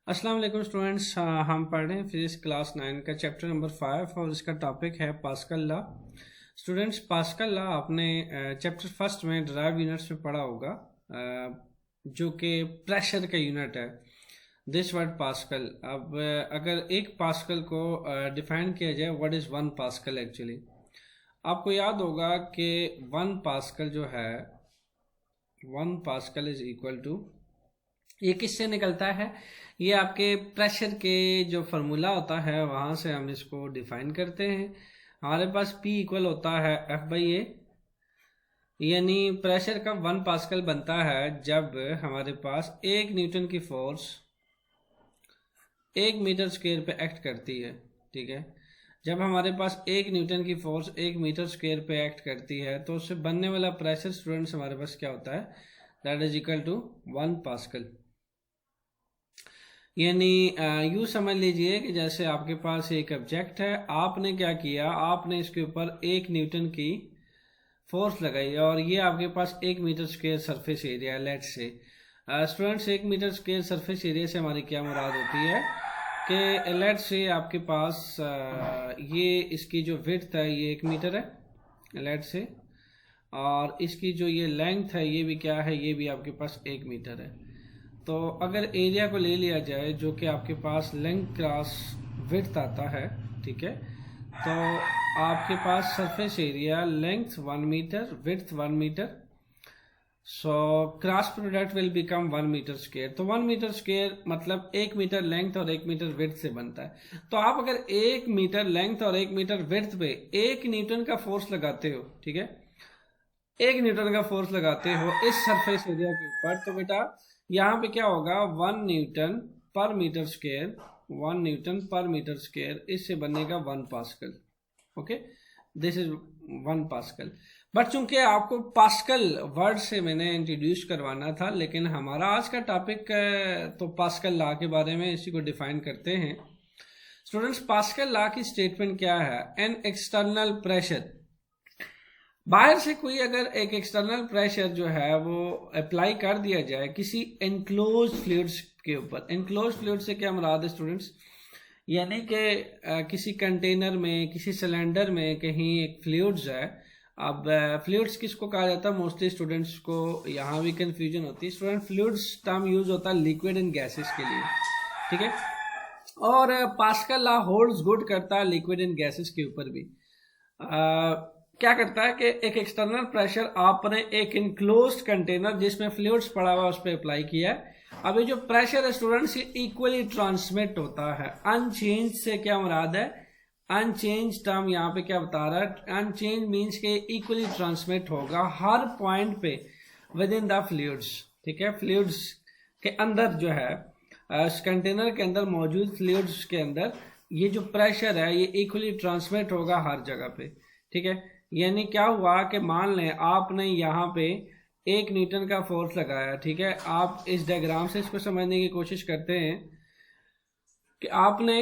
अस्सलाम वालेकुम स्टूडेंट्स। हम पढ़ रहे हैं फिजिक्स क्लास 9 का चैप्टर नंबर 5 और इसका टॉपिक है Pascal law. Students, Pascal law आपने चैप्टर फर्स्ट में ड्राइव यूनिट्स में पढ़ा होगा, जो कि प्रेशर का यूनिट है। This word Pascal. अब अगर एक पास्कल को डिफाइन किया जाए, what is one Pascal actually, आपको याद होगा कि वन पास्कल जो है, one Pascal is equal to, ये किससे निकलता है? ये आपके प्रेशर के जो फार्मूला होता है वहाँ से हम इसको डिफाइन करते हैं। हमारे पास P इक्वल होता है F/A, यानी प्रेशर का 1 पास्कल बनता है जब हमारे पास 1 न्यूटन की फोर्स 1 मीटर स्क्वायर पे एक्ट करती है। ठीक है, जब हमारे पास 1 न्यूटन की फोर्स 1 मीटर स्क्वायर पे एक्ट करती है तो उससे बनने वाला प्रेशर स्टूडेंट्स हमारे पास क्या होता है? That is equal to 1 Pascal. यानी यूँ समझ लीजिए कि जैसे आपके पास एक ऑब्जेक्ट है, आपने क्या किया, आपने इसके ऊपर 1 न्यूटन की फोर्स लगाई और ये आपके पास 1 मीटर स्क्वायर सरफेस एरिया है। Let's say students, 1 metre square surface area से हमारी क्या मुराद होती है कि लेट्स से आपके पास ये इसकी जो विड्थ है ये 1 मीटर है, लेट्स से, और इसकी जो ये लेंथ है ये भी क्या है, ये भी आपके पास 1 मीटर है। तो अगर एरिया को ले लिया जाए जो कि आपके पास लेंथ क्रॉस विड्थ आता है, ठीक है, तो आपके पास surface area length 1 metre, width 1 metre, so cross product will become 1 metre square. तो 1 मीटर स्क्वायर मतलब 1 मीटर लेंथ और 1 मीटर विड्थ से बनता है। तो आप अगर 1 मीटर लेंथ और 1 मीटर विड्थ पे 1 न्यूटन का फोर्स लगाते हो, ठीक है, 1 न्यूटन का फोर्स लगाते हो इस सरफेस एरिया के ऊपर, तो बेटा यहाँ पे क्या होगा, 1 न्यूटन पर मीटर स्क्वायर, 1 न्यूटन पर मीटर स्क्वायर, इससे बनेगा 1 pascal. Okay, this is 1 pascal. But चूंकि आपको पास्कल वर्ड से मैंने इंट्रोड्यूस करवाना था, लेकिन हमारा आज का टॉपिक तो पास्कल लॉ के बारे में, इसी को डिफाइन करते हैं। स्टूडेंट्स, पास्कल लॉ की स्टेटमेंट क्या है? एन एक्सटर्नल प्रेशर, बाहर से कोई अगर एक एक्सटर्नल प्रेशर जो है वो अप्लाई कर दिया जाए किसी एनक्लोज फ्लूइड्स के ऊपर। एनक्लोज फ्लूइड से क्या मुराद है स्टूडेंट्स? यानी कि किसी कंटेनर में, किसी सिलेंडर में कहीं एक फ्लूइड्स है। अब फ्लूइड्स किसको कहा जाता है? मोस्टली स्टूडेंट्स को यहाँ भी कंफ्यूजन होती है। स्टूडेंट, फ्लूइड्स टर्म यूज होता है लिक्विड एंड गैसेस के लिए, ठीक है, और पास्कल लॉ होल्ड्स गुड करता है लिक्विड एंड गैसेस के ऊपर भी। क्या करता है कि एक एक्सटर्नल प्रेशर आपने एक इनक्लोज्ड कंटेनर जिसमें फ्लूइड्स पड़ा हुआ उस पर अप्लाई किया है। अब ये जो प्रेशर है स्टूडेंट्स, ये इक्वली ट्रांसमिट होता है। अनचेंज से क्या मुराद है? अनचेंज टर्म यहाँ पे क्या बता रहा है? अनचेंज मीन्स के इक्वली ट्रांसमिट होगा हर पॉइंट पे विद इन द फ्लूइड्स। ठीक है, फ्लूइड्स के अंदर जो है, इस कंटेनर के अंदर मौजूद फ्लूइड्स के अंदर ये जो प्रेशर है ये इक्वली ट्रांसमिट होगा हर जगह पे। ठीक है, यानी क्या हुआ कि मान लें आपने यहाँ पे 1 न्यूटन का फोर्स लगाया, ठीक है। आप इस डायग्राम से इसको समझने की कोशिश करते हैं कि आपने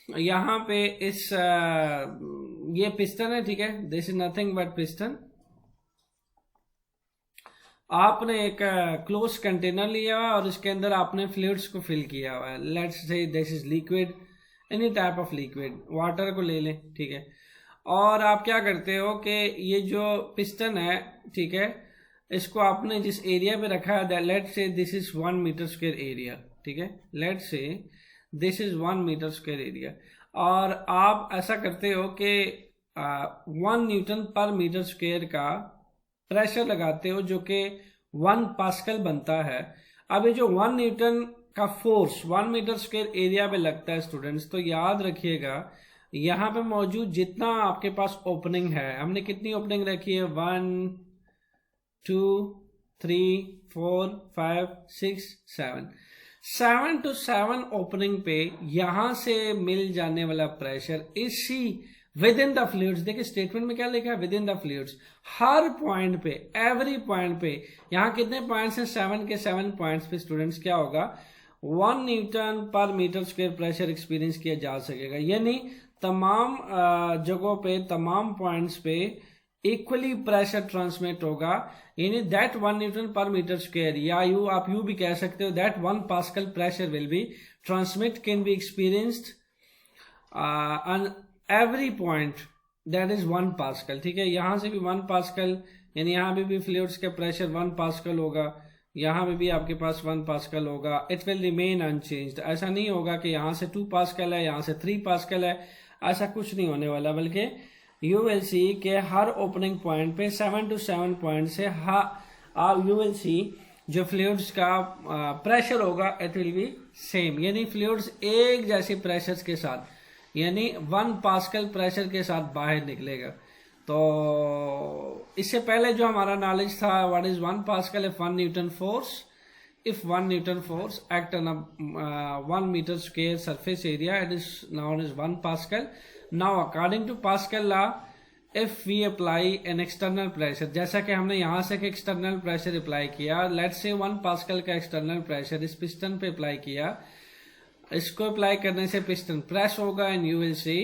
यहाँ पे इस ये पिस्टन है, ठीक है, this is nothing but piston. आपने एक क्लोज कंटेनर लिया हुआ और इसके अंदर आपने फ्लूइड्स को फिल किया हुआ है। Let's say this is liquid, any type of liquid, water को ले लें, ठीक है। और आप क्या करते हो कि ये जो पिस्टन है, ठीक है, इसको आपने जिस एरिया पे रखा है, let's say this is 1 metre square area, ठीक है, let's say this is 1 metre square area, और आप ऐसा करते हो कि 1 न्यूटन पर मीटर स्क्वायर का प्रेशर लगाते हो जो कि 1 पास्कल बनता है। अब ये जो 1 न्यूटन का फोर्स 1 मीटर स्क्वायर एरिया पे लगता है स्टूडेंट्स, तो याद रखिएगा यहाँ पे मौजूद जितना आपके पास ओपनिंग है, हमने कितनी ओपनिंग रखी है? 1 2 3 4 5 6 7 टू 7 ओपनिंग पे यहां से मिल जाने वाला प्रेशर इसी विद इन द फ्लूइड्स, देखिए स्टेटमेंट में क्या लिखा है, with in the fluids, her point पे, एवरी पॉइंट पे, यहाँ कितने पॉइंट्स हैं? 7 के 7 पॉइंट्स पे स्टूडेंट्स क्या होगा? 1 न्यूटन पर मीटर स्क्वायर प्रेशर एक्सपीरियंस किया जा सकेगा। यानी तमाम जगहों पे, तमाम पॉइंट्स पे इक्वली प्रेशर ट्रांसमिट होगा, यानी दैट 1 न्यूटन पर मीटर स्क्वायर, या आप यू भी कह सकते हो that 1 pascal pressure will be transmit can be experienced on every point that is 1 pascal. ठीक है, यहां से भी 1 पास्कल, यानी यहाँ भी फ्लूइड्स का प्रेशर 1 पास्कल होगा, यहाँ पे भी आपके पास 1 पास्कल होगा। इट विल रिमेन अनचेंज्ड, ऐसा नहीं होगा कि यहाँ से 2 पास्कल है, यहाँ से 3 पास्कल है, ऐसा कुछ नहीं होने वाला, बल्कि यू विल सी के हर ओपनिंग पॉइंट पे 7 to 7 पॉइंट से यू विल सी जो फ्लूइड्स का प्रेशर होगा इट विल बी सेम, यानी फ्लूइड्स एक जैसे प्रेशर के साथ, यानी 1 पास्कल प्रेशर के साथ बाहर निकलेगा। तो इससे पहले जो हमारा नॉलेज था, what is 1 pascal, if 1 Newton force, if 1 Newton force act on a 1 meter square surface area, it is known as 1 Pascal. Now according to Pascal law, if we apply an external pressure, जैसा कि हमने यहाँ से एक external pressure apply किया, let's say 1 Pascal का external pressure इस piston पे अप्लाई किया, इसको अप्लाई करने से piston प्रेस होगा, and you will see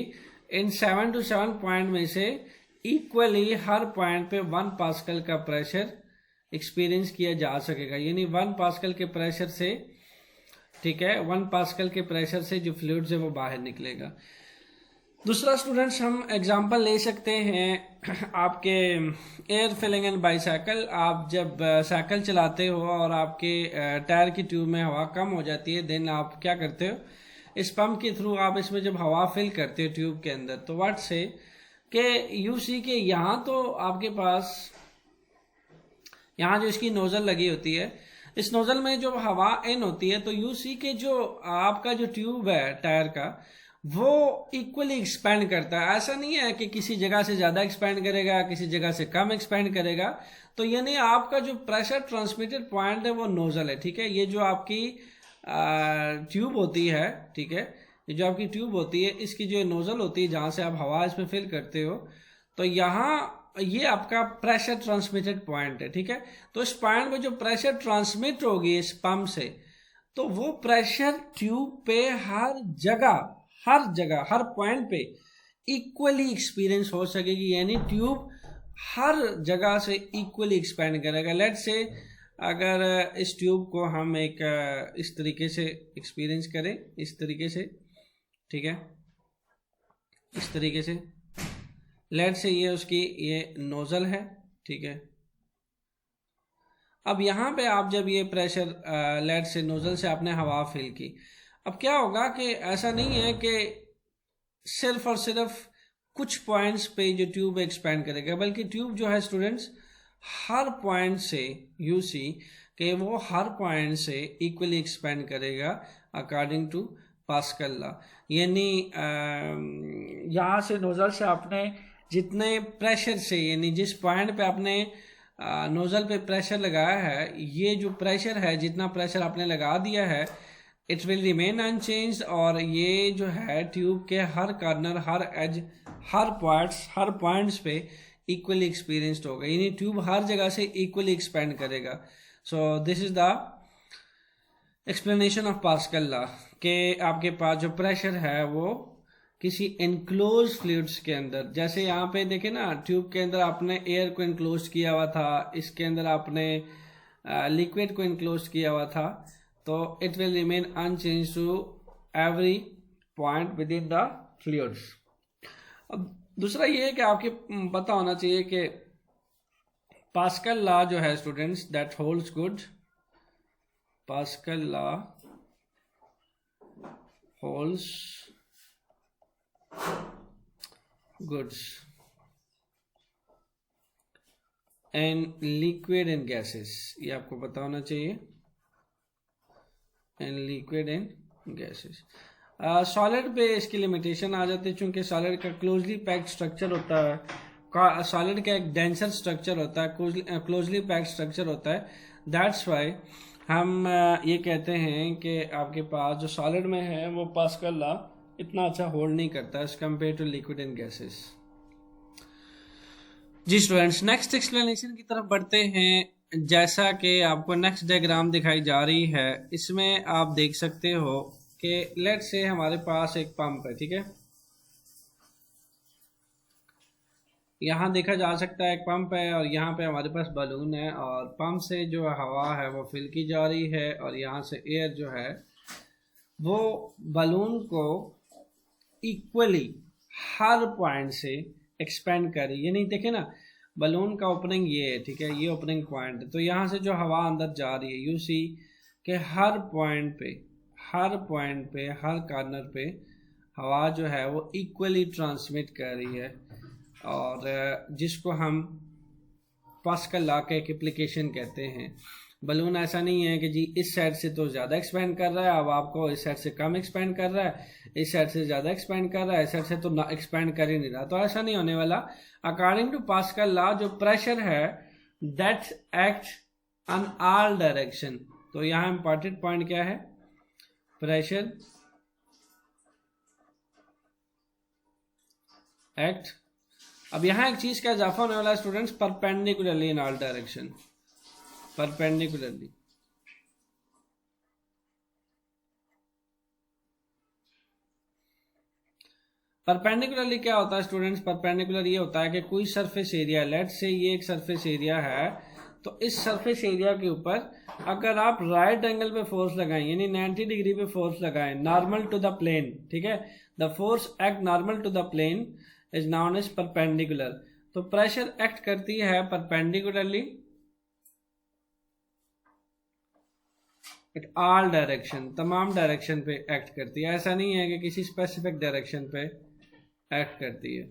in 7 to 7 point में से इक्वली हर पॉइंट पे 1 पास्कल का प्रेशर एक्सपीरियंस किया जा सकेगा, यानी 1 पास्कल के प्रेशर से, ठीक है, 1 पास्कल के प्रेशर से जो फ्लूइड है वो बाहर निकलेगा। दूसरा स्टूडेंट्स हम एग्जांपल ले सकते हैं आपके एयर फिलिंग एंड बाईसाइकिल। आप जब साइकिल चलाते हो और आपके टायर की ट्यूब में हवा कम हो जाती है, देन आप क्या करते हो, इस पंप के थ्रू आप इसमें जब हवा फिल करते हो ट्यूब के अंदर, तो व्हाट से के यू सी के यहाँ तो आपके पास यहाँ जो इसकी नोजल लगी होती है, इस नोजल में जो हवा इन होती है, तो यू सी के जो आपका जो ट्यूब है टायर का, वो इक्वली एक्सपैंड करता है। ऐसा नहीं है कि किसी जगह से ज्यादा एक्सपैंड करेगा, किसी जगह से कम एक्सपैंड करेगा। तो यानी आपका जो प्रेशर ट्रांसमिटेड पॉइंट है वो नोजल है, ठीक है। ये जो आपकी ट्यूब होती है, ठीक है, ये जो आपकी ट्यूब होती है, इसकी जो नोजल होती है जहां से आप हवा इसमें फिल करते हो, तो यहाँ ये आपका प्रेशर ट्रांसमिटेड पॉइंट है, ठीक है। तो इस पॉइंट में जो प्रेशर ट्रांसमिट होगी इस पंप से, तो वो प्रेशर ट्यूब पे हर जगह हर पॉइंट पे इक्वली एक्सपीरियंस हो सकेगी, यानी ट्यूब हर जगह से इक्वली एक्सपैंड करेगा। लेट्स से अगर इस ट्यूब को हम एक इस तरीके से एक्सपीरियंस करें, इस तरीके से, ठीक है, इस तरीके से, लेट से ये उसकी ये नोजल है, ठीक है। अब यहाँ पे आप जब ये प्रेशर लेट से नोजल से आपने हवा फिल की, अब क्या होगा कि ऐसा नहीं है कि सिर्फ और सिर्फ कुछ पॉइंट्स पे जो ट्यूब एक्सपैंड करेगा, बल्कि ट्यूब जो है स्टूडेंट्स हर पॉइंट से यू सी कि वो हर पॉइंट से इक्वली एक्सपैंड करेगा अकॉर्डिंग टू पास्कल लॉ। यानी यहाँ से नोजल से आपने जितने प्रेशर से, यानी जिस पॉइंट पे आपने नोजल पे प्रेशर लगाया है, ये जो प्रेशर है, जितना प्रेशर आपने लगा दिया है, इट विल रिमेन अनचेंज्ड। और ये जो है ट्यूब के हर कॉर्नर, हर एज, हर पॉइंट्स पे इक्वली एक्सपीरियंस्ड होगा, यानी ट्यूब हर जगह से इक्वली एक्सपैंड करेगा। So this is the explanation of pascal law के आपके पास जो प्रेशर है वो किसी इनक्लोज फ्लूइड्स के अंदर, जैसे यहाँ पे देखे ना, ट्यूब के अंदर आपने एयर को इनक्लोज किया हुआ था, इसके अंदर आपने लिक्विड को इनक्लोज किया हुआ था, तो it will remain unchange to every point within the fluids. अब दूसरा ये है कि आपके पता होना चाहिए कि पास्कल लॉ जो है students, that holds good, pascal law holds goods and liquid and gases, ये आपको पता होना चाहिए, and liquid and gases। Solid पे इसकी लिमिटेशन आ जाती है, चूंकि सॉलिड का क्लोजली पैक्ड स्ट्रक्चर होता है, सॉलिड का एक डेंसर स्ट्रक्चर होता है, क्लोजली पैक्ड स्ट्रक्चर होता है। दैट्स वाई हम ये कहते हैं कि आपके पास जो सॉलिड में है वो पास्कल लॉ इतना अच्छा होल्ड नहीं करता as compare to liquid and gases. जी स्टूडेंट्स, नेक्स्ट एक्सप्लेनेशन की तरफ बढ़ते हैं। जैसा कि आपको नेक्स्ट डायग्राम दिखाई जा रही है, इसमें आप देख सकते हो कि लेट्स से हमारे पास एक पंप है, ठीक है, यहाँ देखा जा सकता है एक पंप है और यहाँ पे हमारे पास बलून है, और पंप से जो हवा है वो फिल की जा रही है, और यहाँ से एयर जो है वो बलून को इक्वली हर पॉइंट से एक्सपेंड कर रही है। यानी देखे ना, बलून का ओपनिंग ये है, ठीक है, ये ओपनिंग पॉइंट है, तो यहाँ से जो हवा अंदर जा रही है, यू सी कि हर पॉइंट पे, हर पॉइंट पे, हर कॉर्नर पे हवा जो है वो इक्वली ट्रांसमिट कर रही है, और जिसको हम पास्कल लॉ का एक एप्लीकेशन कहते हैं। बलून ऐसा नहीं है कि जी इस साइड से तो ज़्यादा एक्सपेंड कर रहा है, अब आपको इस साइड से कम एक्सपेंड कर रहा है, इस साइड से ज़्यादा एक्सपेंड कर रहा है, इस साइड से तो ना एक्सपेंड कर ही नहीं रहा, तो ऐसा नहीं होने वाला। अकॉर्डिंग टू पास्कल लॉ जो प्रेशर है that act on all direction. तो यहाँ इंपॉर्टेंट पॉइंट क्या है, प्रेशर एक्ट। अब यहाँ एक चीज का इजाफा होने वाला है students, perpendicularly in all direction, perpendicularly. Perpendicularly क्या होता है स्टूडेंट्स, परपेंडिकुलर ये होता है कि कोई सरफेस एरिया, लेट से ये एक सरफेस एरिया है, तो इस सरफेस एरिया के ऊपर अगर आप राइट एंगल पे फोर्स लगाएं, यानी 90 डिग्री पे फोर्स लगाएं, नॉर्मल टू द प्लेन, ठीक है, the force act normal to the plane is known as perpendicular. तो प्रेशर एक्ट करती है परपेंडिकुलरली एट ऑल डायरेक्शन, तमाम डायरेक्शन पे एक्ट करती है। ऐसा नहीं है कि किसी स्पेसिफिक डायरेक्शन पे एक्ट करती है।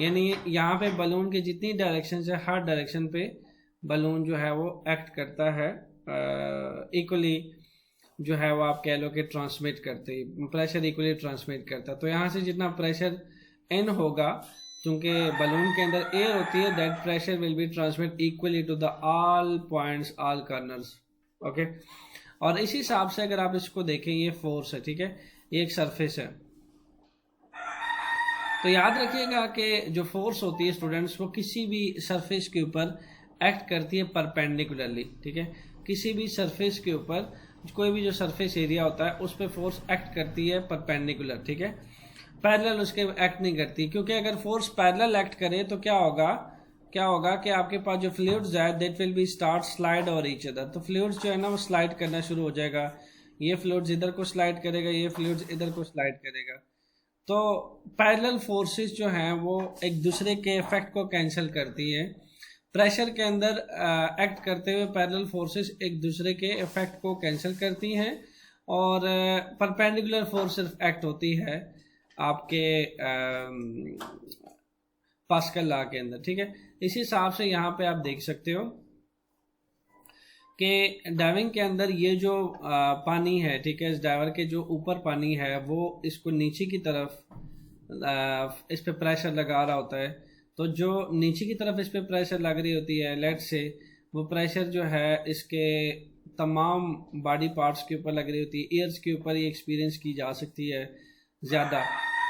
यानी यहाँ पे बलून की जितनी डायरेक्शन है, हर डायरेक्शन पे बलून जो है वो एक्ट करता है इक्वली, जो है वो आप कह लो कि ट्रांसमिट करते, प्रेशर इक्वली ट्रांसमिट करता है। तो यहाँ से जितना प्रेशर एन होगा, क्योंकि बलून के अंदर एयर होती है, that pressure will be transmit equally to the all points, all corners, okay. और इसी हिसाब से अगर आप इसको देखें, ये फोर्स है, ठीक है, ये एक सरफेस है, तो याद रखिएगा कि जो फोर्स होती है स्टूडेंट्स, वो किसी भी सरफेस के ऊपर एक्ट करती है परपेंडिकुलरली, ठीक है। किसी भी सरफेस के ऊपर, कोई भी जो सरफेस एरिया होता है उस पर फोर्स एक्ट करती है परपेंडिकुलर, ठीक है, पैरेलल उसके एक्ट नहीं करती। क्योंकि अगर फोर्स पैरेलल एक्ट करे तो क्या होगा कि आपके पास जो फ्लूइड्स है that will be start slide और ईच अदर। तो फ्लूइड्स जो है ना वो स्लाइड करना शुरू हो जाएगा, ये फ्लूइड्स इधर को स्लाइड करेगा, ये फ्लूइड्स इधर को स्लाइड करेगा। तो पैरेलल फोर्सेस जो हैं वो एक दूसरे के इफेक्ट को कैंसिल करती है। प्रेशर के अंदर एक्ट करते हुए पैरेलल फोर्सेस एक दूसरे के इफेक्ट को कैंसिल करती हैं, और परपेंडिकुलर फोर्स सिर्फ एक्ट होती है आपके पास्कल लॉ के अंदर, ठीक है। इसी हिसाब से यहाँ पे आप देख सकते हो कि डाइविंग के अंदर ये जो पानी है, ठीक है, इस डाइवर के जो ऊपर पानी है वो इसको नीचे की तरफ इस पे प्रेशर लगा रहा होता है। तो जो नीचे की तरफ इस पे प्रेशर लग रही होती है, लेट से वो प्रेशर जो है इसके तमाम बॉडी पार्ट्स के ऊपर लग रही होती है, ईयर्स के ऊपर ये एक्सपीरियंस की जा सकती है ज़्यादा।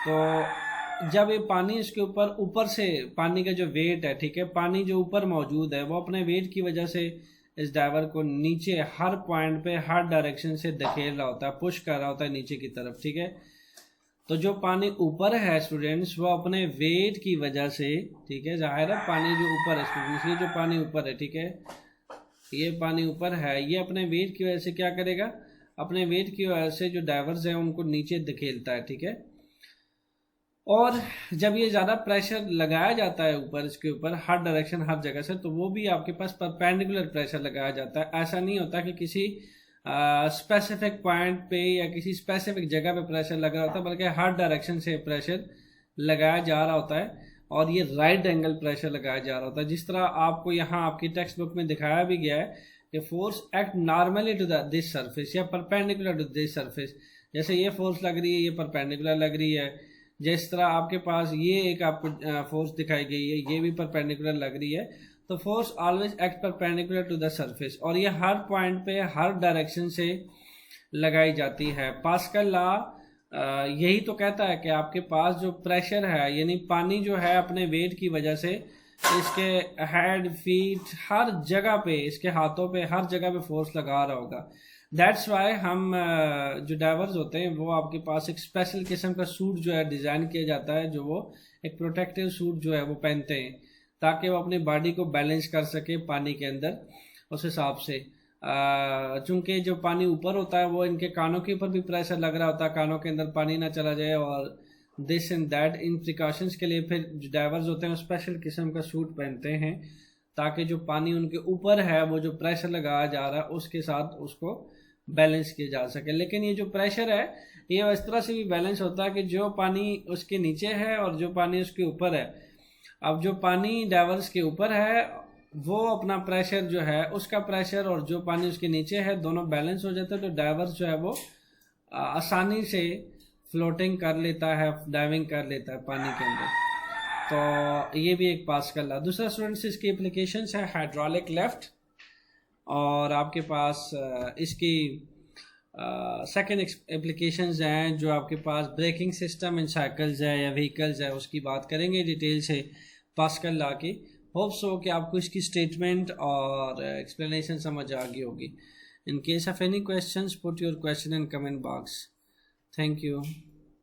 तो जब ये पानी इसके ऊपर से पानी का जो वेट है, ठीक है, पानी जो ऊपर मौजूद है वो अपने वेट की वजह से इस डाइवर को नीचे हर पॉइंट पे हर डायरेक्शन से धकेल रहा होता है, पुश कर रहा होता है नीचे की तरफ, ठीक है। तो जो पानी ऊपर है स्टूडेंट्स, वो अपने वेट की वजह से, ठीक है, जाहिर है पानी जो ऊपर है स्टूडेंट्स, ये जो पानी ऊपर है, ठीक है, ये पानी ऊपर है, ये अपने वेट की वजह से क्या करेगा, अपने वेट की वजह से जो डाइवर्स हैं उनको नीचे धकेलता है, ठीक है। और जब ये ज़्यादा प्रेशर लगाया जाता है ऊपर, इसके ऊपर हर डायरेक्शन हर जगह से, तो वो भी आपके पास परपेंडिकुलर प्रेशर लगाया जाता है। ऐसा नहीं होता कि किसी स्पेसिफिक पॉइंट पे या किसी स्पेसिफिक जगह पे प्रेशर लगा होता है, बल्कि हर डायरेक्शन से प्रेशर लगाया जा रहा होता है, और ये राइट एंगल प्रेशर लगाया जा रहा होता है। जिस तरह आपको यहाँ आपकी टेक्स्ट बुक में दिखाया भी गया है कि force act normally to this surface या परपेंडिकुलर टू दिस सरफेस। जैसे ये फोर्स लग रही है, ये परपेंडिकुलर लग रही है। जिस तरह आपके पास ये एक आपको फोर्स दिखाई गई है, ये भी परपेंडिकुलर लग रही है। तो force always act perpendicular to the surface, और ये हर पॉइंट पे हर डायरेक्शन से लगाई जाती है। पास्कल लॉ यही तो कहता है कि आपके पास जो प्रेशर है, यानी पानी जो है अपने वेट की वजह से इसके हेड, फीट, हर जगह पे, इसके हाथों पे, हर जगह पे फोर्स लगा रहा होगा। दैट्स वाई हम जो डाइवर्स होते हैं वो आपके पास एक स्पेशल किस्म का सूट जो है डिज़ाइन किया जाता है, जो वो एक प्रोटेक्टिव सूट जो है वो पहनते हैं, ताकि वो अपनी बॉडी को बैलेंस कर सके पानी के अंदर उस हिसाब से। चूँकि जो पानी ऊपर होता है वो इनके कानों के ऊपर भी प्रेशर लग रहा होता है, कानों के अंदर पानी ना चला जाए, और this and that in precautions के लिए फिर जो डाइवर्स होते हैं स्पेशल किस्म का सूट पहनते हैं ताकि जो पानी उनके ऊपर है वो जो प्रेशर लगाया जा रहा है उसके साथ उसको बैलेंस किया जा सके। लेकिन ये जो प्रेशर है ये इस तरह से भी बैलेंस होता है कि जो पानी उसके नीचे है और जो पानी उसके ऊपर है, अब जो पानी डाइवर्स के ऊपर है वो अपना प्रेशर जो है उसका प्रेशर और जो पानी उसके नीचे है दोनों बैलेंस हो जाता है, तो डाइवर्स जो है वो आसानी से फ्लोटिंग कर लेता है, डाइविंग कर लेता है पानी के अंदर। तो ये भी एक पास कर ला। दूसरा स्टूडेंट्स इसकी एप्लीकेशंस है हाइड्रोलिक लिफ्ट, और आपके पास इसकी सेकेंड एप्लीकेशंस हैं जो आपके पास ब्रेकिंग सिस्टम इन साइकिल्स है या व्हीकल्स है, उसकी बात करेंगे डिटेल से पास कर ला के। होप सो कि आपको इसकी स्टेटमेंट और एक्सप्लेनेशन समझ आ गई होगी। In case of any questions put your question in comment box. Thank you.